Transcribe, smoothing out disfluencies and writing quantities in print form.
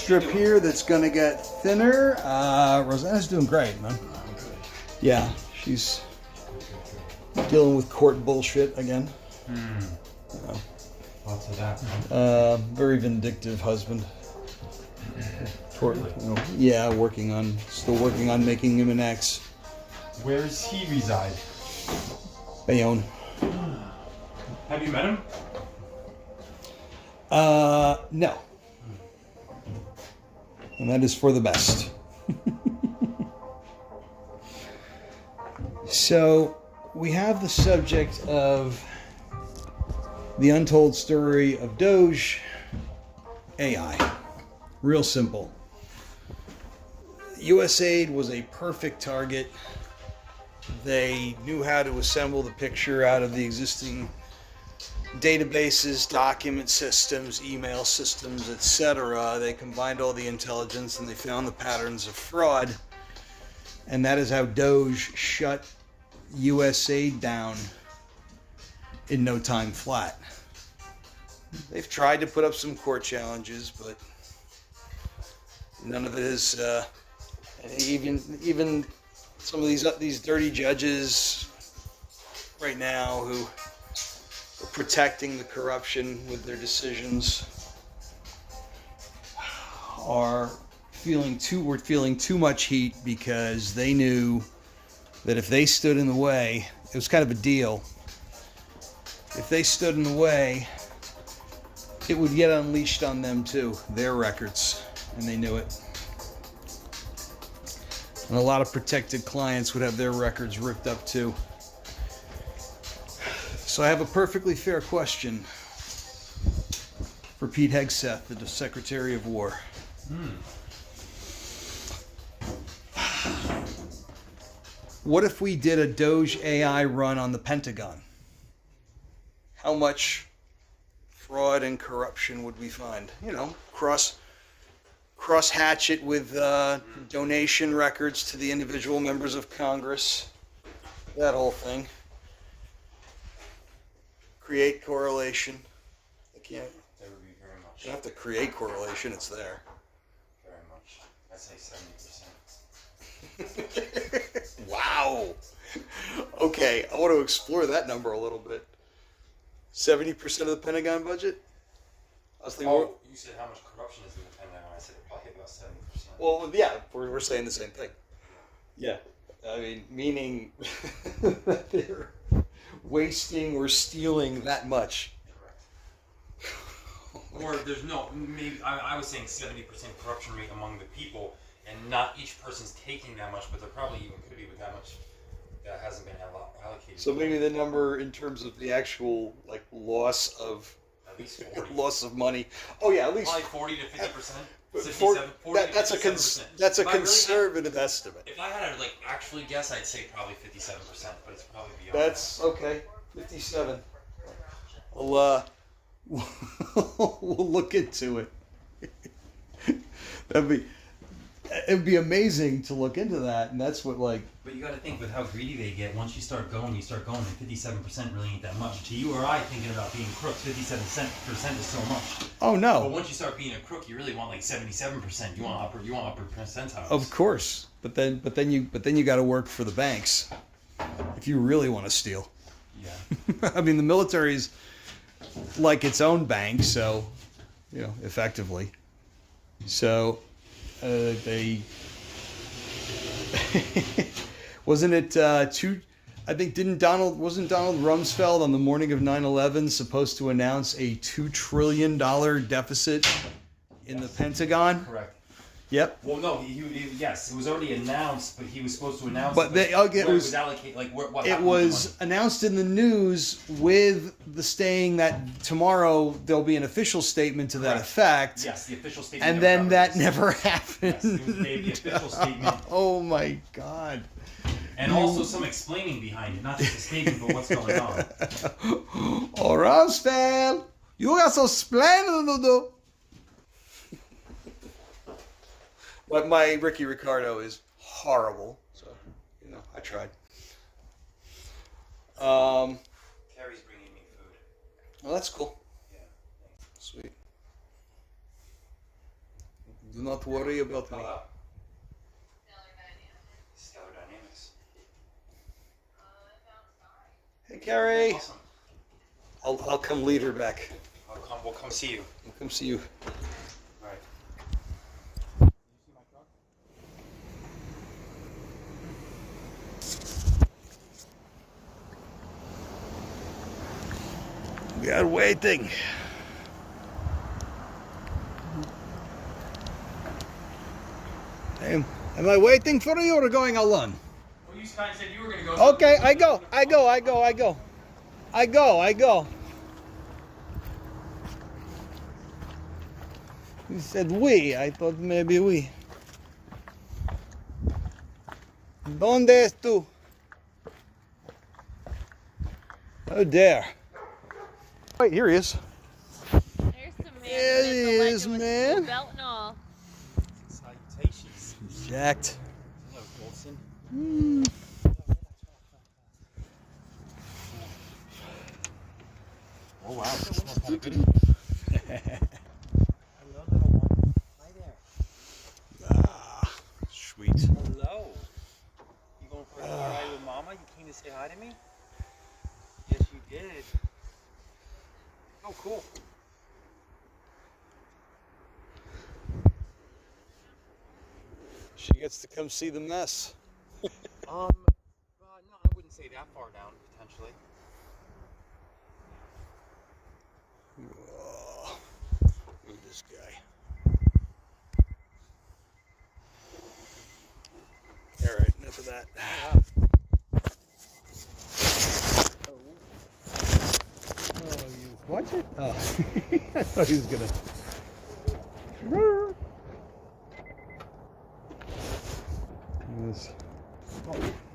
strip here that's going to get thinner. Rosanna's doing great, man. Yeah, she's dealing with court bullshit again. Lots of that. Very vindictive husband. Still working on making him an ex. Where does he reside? Bayonne. Have you met him? No. And that is for the best. So, we have the subject of the untold story of Doge AI. Real simple. USAID was a perfect target. They knew how to assemble the picture out of the existing databases, document systems, email systems, etc. They combined all the intelligence and they found the patterns of fraud. And that is how Doge shut USAID down in no time flat. They've tried to put up some court challenges, but none of it is. Even some of these dirty judges right now who are protecting the corruption with their decisions were feeling too much heat because they knew that if they stood in the way, it was kind of a deal. If they stood in the way, it would get unleashed on them too, their records, and they knew it. And a lot of protected clients would have their records ripped up too. So I have a perfectly fair question for Pete Hegseth, the Secretary of War. What if we did a Doge AI run on the Pentagon? How much fraud and corruption would we find? You know, cross hatch it with donation records to the individual members of Congress. That whole thing. Create correlation. I can't. There would be very much. You don't have to create correlation, it's there. Very much. I'd say 70%. Wow. Okay, I want to explore that number a little bit. 70% of the Pentagon budget? I was thinking. Oh, you said how much corruption is in the Pentagon. I said probably about 70%. Well, yeah, we're saying the same thing. Yeah. I mean, meaning that they're wasting or stealing that much. Correct. Or there's no, maybe, I was saying 70% corruption rate among the people, and not each person's taking that much, but there probably even could be with that much that hasn't been allocated. So maybe the number in terms of the actual, like, loss of At least 40. loss of money. Oh, yeah, at least. Probably 40 to 50%. 57, 40 that's a 57%. that's a If I really conservative estimate. If I had to like actually guess, I'd say probably 57%, but it's probably beyond. That's okay. 57. We'll we'll look into it. It'd be amazing to look into that, and that's what like. But you got to think with how greedy they get. Once you start going, and 57% really ain't that much. To you or I, thinking about being crooks, 57% is so much. Oh But no! once you start being a crook, you really want like 77%. You want upper percentiles. Of course, but then you got to work for the banks if you really want to steal. Yeah. I mean, the military's like its own bank, so effectively. So they wasn't it I think wasn't Donald Rumsfeld on the morning of 9/11 supposed to announce a $2 trillion deficit in the Pentagon? Correct. Yep. Well, no, yes, it was already announced, but he was supposed to announce. But it was allocate like what. It was announced in the news with the saying that tomorrow there'll be an official statement to that effect. Yes, the official statement. And then that never happened. Yes, it was the official statement. Oh my God. And also some explaining behind it, not just a statement, but what's going on. Oh, Rumsfeld, you got some explaining to do. But my Ricky Ricardo is horrible, so I tried. Carrie's bringing me food. Well, that's cool. Yeah. Sweet. Do not worry about me. Hello. Stellar Dynamics. Hey, Carrie. Awesome. I'll come lead her back. We'll come see you. I'll come see you. All right. We are waiting. Am I waiting for you or going alone? Well, you kind of said you were going to go. Okay, I go. You said we. I thought maybe we. ¿Dónde es tú? Oh, there. Wait, here he is. There's the man. There he is, with man. the belt and all. Salutations. He's jacked. Hello, Goldson. Oh wow, that smells kind of good. Hello, little one. Hi there. Ah, sweet. Hello. You going for a car ride with Mama? You came to say hi to me? Yes, you did. Oh, cool. She gets to come see the mess. No, I wouldn't say that far down, potentially. Oh, look at this guy. All right, enough of that. Oh, you watch it? Oh, I thought he was gonna. Yes. Oh.